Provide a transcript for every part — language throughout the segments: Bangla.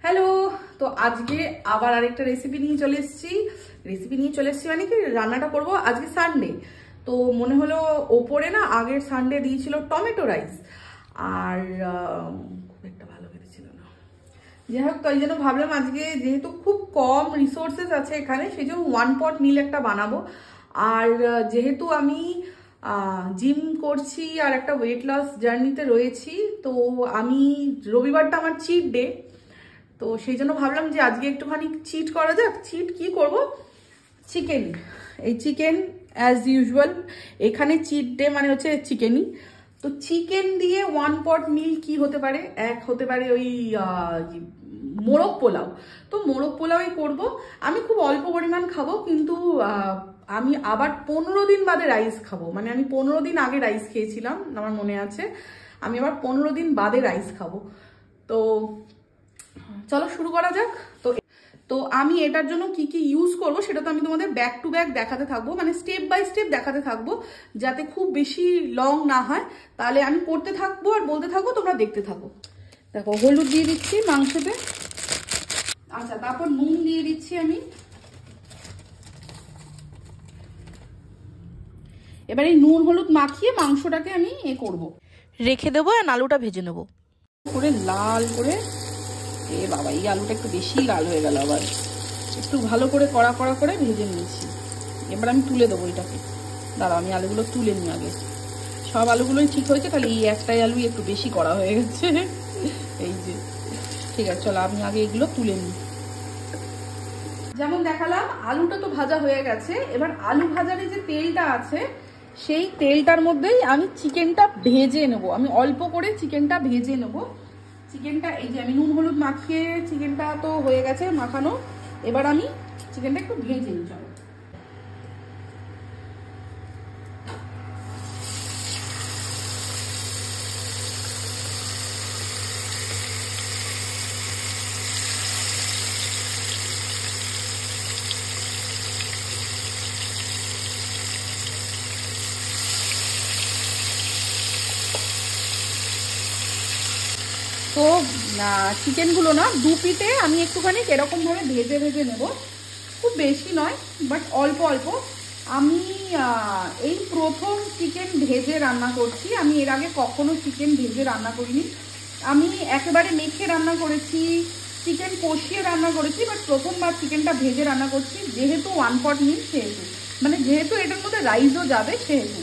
হ্যালো। তো আজকে আবার আরেকটা রেসিপি নিয়ে চলে এসেছি মানে কি রান্নাটা করব। আজকে সানডে, তো মনে হলো ওপরে না আগের সানডে দিয়েছিল টমেটো রাইস, আর খুব একটা ভালো খেতেছিল না। যাই হোক, তাই জন্য ভাবলাম আজকে যেহেতু খুব কম রিসোর্সেস আছে এখানে, সেই জন্য ওয়ান পট মিল একটা বানাবো। আর যেহেতু আমি জিম করছি আর একটা ওয়েট লস জার্নিতে রয়েছি, তো আমি রবিবারটা আমার চিট ডে, তো সেই জন্য ভাবলাম যে আজকে একটুখানি চিট করা যাক। চিট কি করব? চিকেন। এই চিকেন অ্যাজ ইউজুয়াল এখানে চিট ডে মানে হচ্ছে চিকেনই। তো চিকেন দিয়ে ওয়ান পট মিল কি হতে পারে? এক হতে পারে ওই মোরগ পোলাও। তো মোরগ পোলাওই করব। আমি খুব অল্প পরিমাণ খাবো, কিন্তু আমি আবার 15 দিন বাদে রাইস খাবো। মানে আমি 15 দিন আগে রাইস খেয়েছিলাম, আমার মনে আছে। আমি আবার 15 দিন বাদে রাইস খাবো। তো চলো শুরু করা যাক। তো আমি এটার জন্য কি কি ইউজ করব সেটা তো আমি তোমাদের ব্যাক টু ব্যাক দেখাতে থাকবো, মানে স্টেপ বাই স্টেপ দেখাতে থাকবো, যাতে খুব বেশি লং না হয়। তাহলে আমি করতে থাকবো আর বলতে থাকবো, তোমরা দেখতে থাকো। দেখো, হলুদ দিয়ে দিচ্ছি মাংসতে। আচ্ছা, তারপর নুন দিয়ে দিচ্ছি আমি। এবার এই নুন হলুদ মাখিয়ে মাংসটাকে আমি করবো, রেখে দেবো, আর আলুটা ভেজে নেবো করে লাল করে। এ বাবা, এই আলুটা একটু বেশি লাল হয়ে গেল, আবার একটু ভালো করে কড়া কড়া করে ভেজে নিয়েছি। এবার আমি তুলে দেবো এটাকে। দাঁড়াও, আমি আলুগুলো তুলে নিই আগে। সব আলুগুলোই ঠিক হয়েছে, খালি এই একটাই আলুই একটু বেশি করা হয়ে গেছে। এই যে, ঠিক আছে, চলো আমি আগে এগুলো তুলে নিই। যেমন দেখালাম, আলুটা তো ভাজা হয়ে গেছে। এবার আলু ভাজারে যে তেলটা আছে, সেই তেলটার মধ্যেই আমি চিকেনটা ভেজে নেব। আমি অল্প করে চিকেনটা ভেজে নেব। চিকেনটা এই যে আমি নুন হলুদ মাখিয়ে, চিকেনটা তো হয়ে গেছে মাখানো। এবার আমি চিকেনটা একটু ভেজে নিই। চলো, তো চিকেনগুলো না দু পিঠে আমি একটুখানি এরকমভাবে ভেজে ভেজে নেব। খুব বেশি নয়, বাট অল্প অল্প। আমি এই প্রথম চিকেন ভেজে রান্না করছি। আমি এর আগে কখনো চিকেন ভেজে রান্না করিনি। আমি একেবারে মেখে রান্না করেছি, চিকেন কষিয়ে রান্না করেছি, বাট প্রথমবার চিকেনটা ভেজে রান্না করছি। যেহেতু ওয়ান পট মিল, সেহেতু মানে যেহেতু এটার মধ্যে রাইসও যাবে, সেহেতু।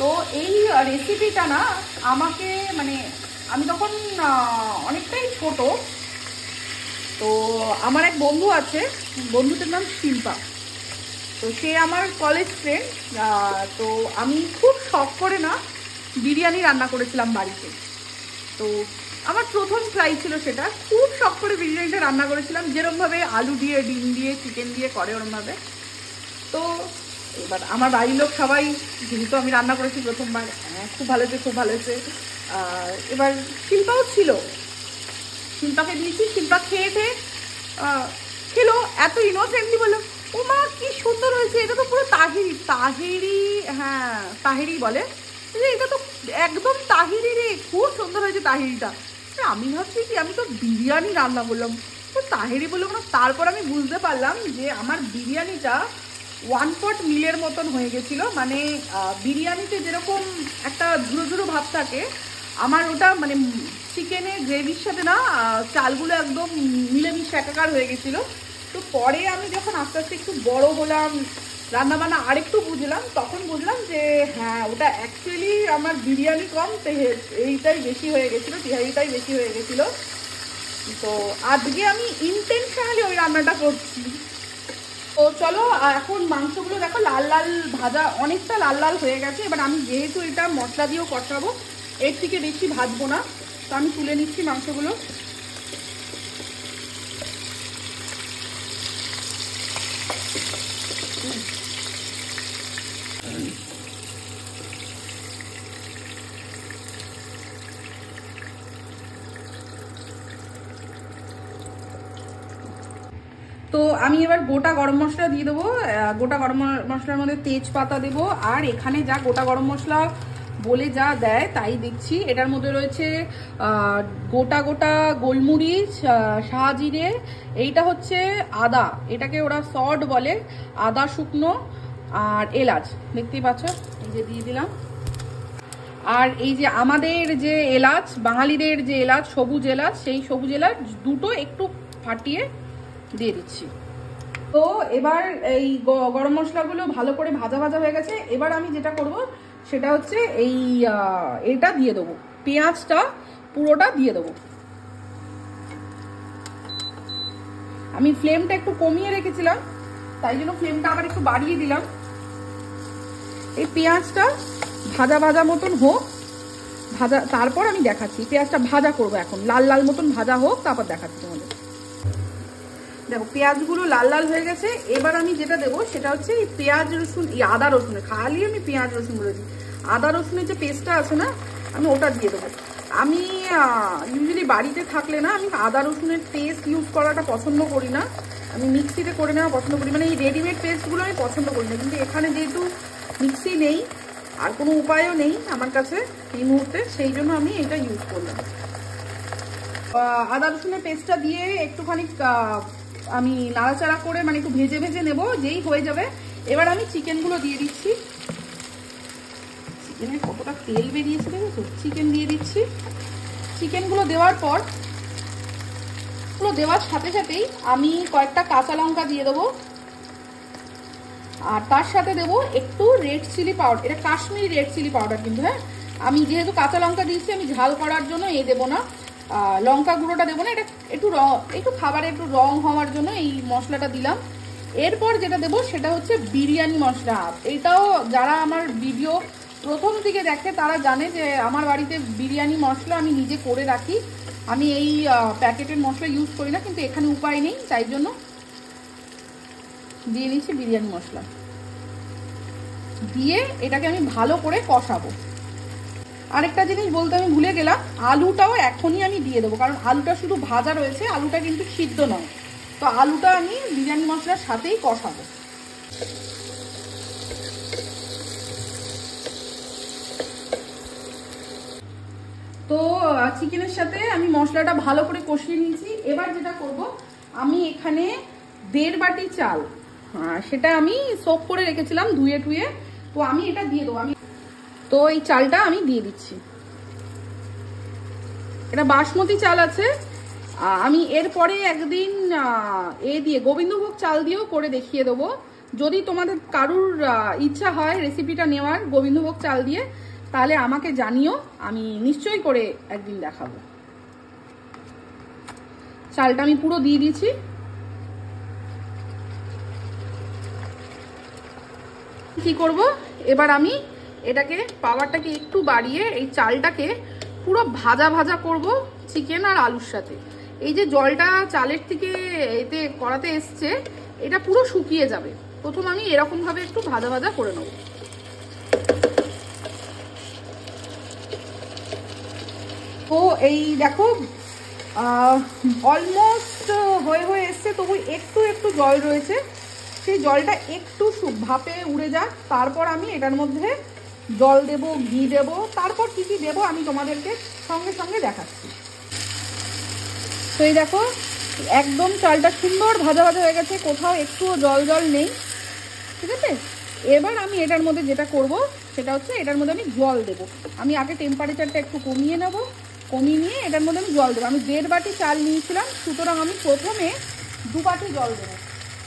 তো এই রেসিপিটা না আমাকে, মানে আমি তখন অনেকটাই ছোট। তো আমার এক বন্ধু আছে, বন্ধুটার নাম শিল্পা। তো সে আমার কলেজ ফ্রেন্ড। তো আমি খুব শখ করে না বিরিয়ানি রান্না করেছিলাম বাড়িতে। তো আমার প্রথম ট্রাই ছিল সেটা। খুব শখ করে বিরিয়ানিটা রান্না করেছিলাম, যেরকমভাবে আলু দিয়ে, ডিম দিয়ে, চিকেন দিয়ে করে ওরমভাবে। তো এবার আমার বাড়ির লোক সবাই, যেহেতু আমি রান্না করেছি প্রথমবার, খুব ভালো হয়েছে, খুব ভালো হয়েছে। এবার শিল্পাও ছিল, শিল্পাকে দিয়েছি। শিল্পা খেয়ে খেলো, এত ইনোসেন্টলি বললো, ও মা কি সুন্দর হয়েছে, এটা তো পুরো তাহিরি। তাহিরি, হ্যাঁ তাহিরি বলে। এটা তো একদম তাহিরি রে, খুব সুন্দর হয়েছে তাহিরিটা। আমি ভাবছি কি, আমি তো বিরিয়ানি রান্না করলাম, তো তাহিরি বললো না। তারপর আমি বুঝতে পারলাম যে আমার বিরিয়ানিটা ওয়ান পট মিলের মতন হয়ে গেছিলো। মানে বিরিয়ানিতে যেরকম একটা ঝুড়ো ঝুড়ো ভাব থাকে, আমার ওটা মানে চিকেনের গ্রেভির সাথে না চালগুলো একদম মিলেমিশে একাকার হয়ে গেছিলো। তো পরে আমি যখন আস্তে আস্তে একটু বড় হলাম, রান্নাবান্না আরেকটু বুঝলাম, তখন বুঝলাম যে হ্যাঁ, ওটা অ্যাকচুয়ালি আমার বিরিয়ানি কম, এইটাই বেশি হয়ে গেছিলো, তিহারিটাই বেশি হয়ে গেছিলো। তো আজকে আমি ইন্টেনশনালি ওই রান্নাটা করছি। তো চলো, এখন মাংসগুলো দেখো লাল লাল ভাজা, অনেকটা লাল লাল হয়ে গেছে। এবার আমি যেহেতু এটা মশলা দিয়েও কষাবো, এর থেকে বেশি ভাজবো না, তো আমি তুলে নিচ্ছি মাংসগুলো। তো আমি এবার গোটা গরম মশলা দিয়ে দেবো। গোটা গরম মশলার মধ্যে তেজপাতা দেবো, আর এখানে যা গোটা গরম মশলা বলে যা দেয় তাই দেখছি। এটার মধ্যে রয়েছে গোটা গোটা গোলমরিচ, শাহজিরে, এইটা হচ্ছে আদা, এটাকে ওরা সল্ট বলে, আদা শুকনো, আর এলাচ দেখতেই পাচ্ছ, এই যে দিয়ে দিলাম। আর এই যে আমাদের যে এলাচ, বাঙালিদের যে এলাচ, সবুজ এলাচ, সেই সবুজ এলাচ দুটো একটু ফাটিয়ে দিয়ে দিচ্ছি। তো এবার এই গরম মশলাগুলো ভালো করে ভাজা ভাজা হয়ে গেছে। এবার আমি যেটা করব সেটা হচ্ছে এটা দিয়ে দেবো, পেঁয়াজটা পুরোটা দিয়ে দেবো। আমি ফ্লেমটা একটু কমিয়ে রেখেছিলাম, তাই জন্য ফ্লেমটা আবার একটু বাড়িয়ে দিলাম। এই পেঁয়াজটা ভাজা ভাজা মতন হোক, ভাজা, তারপর আমি দেখাচ্ছি। পেঁয়াজটা ভাজা করবো এখন, লাল লাল মতন ভাজা হোক, তারপর দেখাচ্ছি তোমাদের। দেখো পেঁয়াজগুলো লাল লাল হয়ে গেছে। এবার আমি যেটা দেবো সেটা হচ্ছে এই পেঁয়াজ রসুন, আদা রসুনের, খালি আমি পেঁয়াজ রসুন বলেছি, আদা রসুনের যে পেস্টটা আছে না, আমি ওটা দিয়ে দেবো। আমি ইউজুয়ালি বাড়িতে থাকলে না, আমি আদা রসুনের পেস্ট ইউজ করাটা পছন্দ করি না, আমি মিক্সিতে করে নেওয়া পছন্দ করি। মানে এই রেডিমেড পেস্টগুলো আমি পছন্দ করি না, কিন্তু এখানে যেহেতু মিক্সি নেই আর কোনো উপায়ও নেই আমার কাছে এই মুহূর্তে, সেই জন্য আমি এটা ইউজ করলাম। আদা রসুনের পেস্টটা দিয়ে একটুখানি আমি নাড়াচাড়া করে মানে একটু ভেজে ভেজে নেব। যেই হয়ে যাবে এবার আমি চিকেনগুলো দিয়ে দিচ্ছি। চিকেনের কতটা তেল বেরিয়েছে দেখেছো? চিকেন দিয়ে দিচ্ছি। চিকেনগুলো দেওয়ার পর, পুরো দেওয়ার সাথে সাথেই আমি কয়েকটা কাঁচা লঙ্কা দিয়ে দেবো, আর তার সাথে দেবো একটু রেড চিলি পাউডার। এটা কাশ্মীরি রেড চিলি পাউডার কিন্তু, হ্যাঁ, আমি যেহেতু কাঁচা লঙ্কা দিয়েছি আমি ঝাল করার জন্য দেবো না, লঙ্কা গুঁড়োটা দেবো না, এটা একটু খাবারে একটু রং হওয়ার জন্য এই মশলাটা দিলাম। এরপর যেটা দেবো সেটা হচ্ছে বিরিয়ানি মশলা। এটাও যারা আমার ভিডিও প্রথম থেকে দেখে তারা জানে যে আমার বাড়িতে বিরিয়ানি মশলা আমি নিজে করে রাখি। আমি এই প্যাকেটের মশলা ইউজ করি না, কিন্তু এখানে উপায় নেই, তাই জন্য দিয়ে নিচ্ছি বিরিয়ানি মশলা। দিয়ে এটাকে আমি ভালো করে কষাবো। আরেকটা জিনিস বলতে আমি ভুলে গেলাম, আলুটাও এখনই আমি দিয়ে দেবো, কারণ আলুটা শুধু ভাজা রয়েছে, আলুটা কিন্তু সিদ্ধ নয়। তো আলুটা আমি বিরিয়ানি মশলার সাথেই কষাবো। তো চিকেনের সাথে আমি মশলাটা ভালো করে কষিয়ে নিয়েছি। এবার যেটা করব, আমি এখানে 1.5 বাটি চাল, সেটা আমি সোক করে রেখেছিলাম ধুয়ে টুয়ে, তো আমি এটা দিয়ে দেবো। তো এই চালটা আমি দিয়ে দিচ্ছি। এটা বাসমতি চাল আছে। আমি এরপরে একদিন দিয়ে গোবিন্দভোগ চাল দিয়েও করে দেখিয়ে দেবো। যদি তোমাদের কারুর ইচ্ছা হয় রেসিপিটা নেওয়ার গোবিন্দভোগ চাল দিয়ে, তাহলে আমাকে জানিও, আমি নিশ্চয়ই করে একদিন দেখাবো। চালটা আমি পুরো দিয়ে দিয়েছি। কি করব এবার, আমি এটাকে পাওয়ারটাকে একটু বাড়িয়ে এই চালটাকে পুরো ভাজা ভাজা করব চিকেন আর আলুর সাথে। এই যে জলটা চালের থেকে এতে কড়াতে এসছে, এটা পুরো শুকিয়ে যাবে। প্রথম আমি এরকম ভাবে একটু ভাজা ভাজা করে নেব। তো এই দেখো অলমোস্ট হয়ে এসছে, তবু একটু একটু জল রয়েছে। সেই জলটা একটু ভাপে উড়ে যাক, তারপর আমি এটার মধ্যে জল দেব, ঘি দেব, তারপর কি কি দেবো আমি তোমাদেরকে সঙ্গে সঙ্গে দেখাচ্ছি। তো এই দেখো একদম চালটা সুন্দর ভাজা ভাজা হয়ে গেছে, কোথাও একটুও জল জল নেই, ঠিক আছে। এবার আমি এটার মধ্যে যেটা করব সেটা হচ্ছে এটার মধ্যে আমি জল দেব। আমি আগে টেম্পারেচারটা একটু কমিয়ে নেব, কমিয়ে নিয়ে এটার মধ্যে আমি জল দেবো। আমি 1.5 বাটি চাল নিয়েছিলাম, সুতরাং আমি প্রথমে 2 বাটি জল দেবো।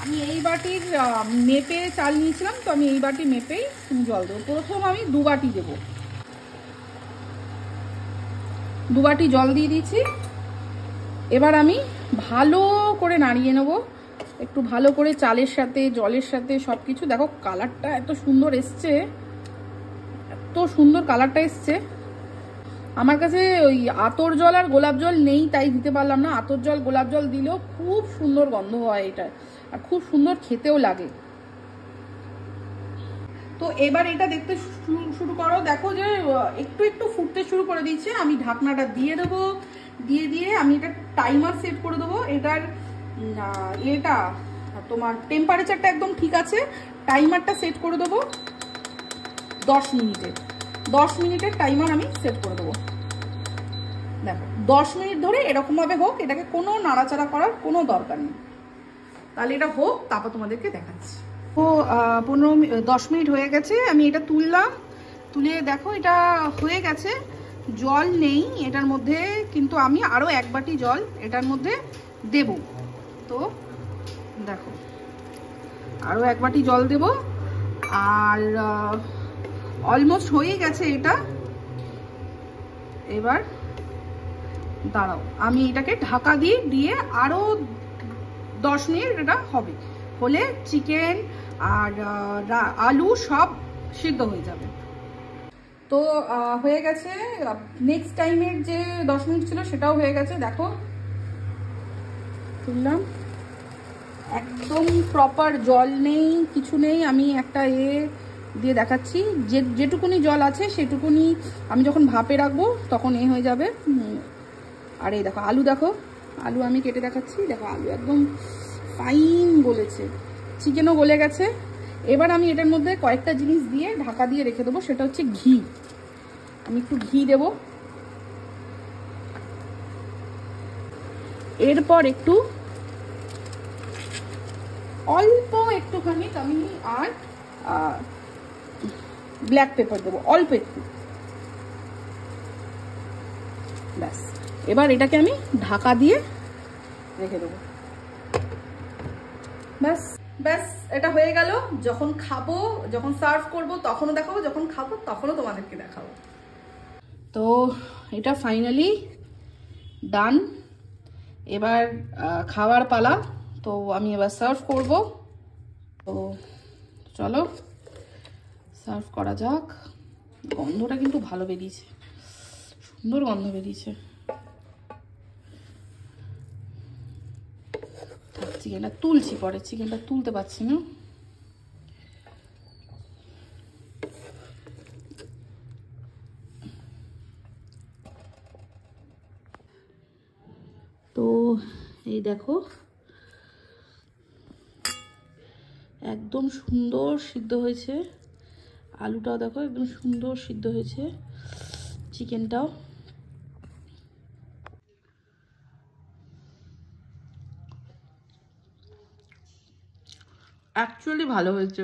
আমি এই বাটির মেপে চাল নিয়েছিলাম, তো আমি এই বাটি মেপেই জল দেবো। প্রথম আমি 2 বাটি দেবো। 2 বাটি জল দিয়ে দিয়েছি। এবার আমি ভালো করে নাড়িয়ে নেব, একটু ভালো করে চালের সাথে জলের সাথে সব কিছু। দেখো কালারটা এত সুন্দর এসছে, এত সুন্দর কালারটা এসছে। আমার কাছে ওই আতর জল আর গোলাপ জল নেই, তাই দিতে পারলাম না। আতর জল গোলাপ জল দিলেও খুব সুন্দর গন্ধ হয় এটা, আর খুব সুন্দর খেতেও লাগে। তো এবার এটা দেখতে শুরু করো। দেখো যে একটু একটু ফুটতে শুরু করে দিয়েছে। আমি ঢাকনাটা দিয়ে দেবো, দিয়ে আমি এটা টাইমার সেট করে দেবো। এটার এটা আর তোমার টেম্পারেচারটা একদম ঠিক আছে। টাইমারটা সেট করে দেবো 10 মিনিটের। 10 মিনিটের টাইমার আমি সেট করে দেবো। দেখো 10 মিনিট ধরে এরকমভাবে হোক, এটাকে কোনো নাড়াচাড়া করার কোনো দরকার নেই। তাহলে এটা হোক, তারপর তোমাদেরকে দেখাচ্ছি। তো 10 মিনিট হয়ে গেছে, আমি এটা তুললাম। তুলে দেখো এটা হয়ে গেছে, জল নেই এটার মধ্যে, কিন্তু আমি আরও 1 বাটি জল এটার মধ্যে দেব। তো দেখো আরও 1 বাটি জল দেব। আর অলমোস্ট হয়ে গেছে এটা। এবার দাঁড়াও, আমি এটাকে ঢাকা দিয়ে আরও 10 মিনিট এটা হবে, হলে চিকেন আর আলু সব সিদ্ধ হয়ে যাবে। তো হয়ে গেছে। নেক্সট টাইমের যে 10 মিনিট ছিল সেটাও হয়ে গেছে। দেখো তুললাম, একদম প্রপার জল নেই, কিছু নেই। আমি একটা দিয়ে দেখাচ্ছি, যেটুকুনি জল আছে সেটুকুনি আমি যখন ভাপে রাখবো তখন হয়ে যাবে। আর এই দেখো আলু, দেখো আলু আমি কেটে দেখাচ্ছি। দেখো আলু একদম ফাইন গলেছে, চিকেনও গলে গেছে। এবার আমি এটার মধ্যে কয়েকটা জিনিস দিয়ে ঢাকা দিয়ে রেখে দেবো, সেটা হচ্ছে ঘি। আমি একটু ঘি দেব, এরপর অল্প একটুখানি আমি আর ব্ল্যাক পেপার দেবো, অল্প একটু, ব্যাস। এবার এটাকে আমি ঢাকা দিয়ে রেখে দেবো, ব্যাস ব্যাস। এটা হয়ে গেল। যখন খাবো, যখন সার্ভ করবো তখনও দেখাবো, যখন খাবো তখনও তোমাদেরকে দেখাবো। তো এটা ফাইনালি ডান। এবার খাওয়ার পালা। তো আমি এবার সার্ভ করব। তো চলো সার্ভ করা যাক। গন্ধটা কিন্তু ভালো বেরিয়েছে, সুন্দর গন্ধ বেরিয়েছে। চিকেনটা তুলছি পরে, চিকেনটা তুলতে পারছি না। তো এই দেখো একদম সুন্দর সিদ্ধ হয়েছে, আলুটাও দেখো একদম সুন্দর সিদ্ধ হয়েছে, চিকেনটাও। অ্যাকচুয়ালি ভালো হয়েছে।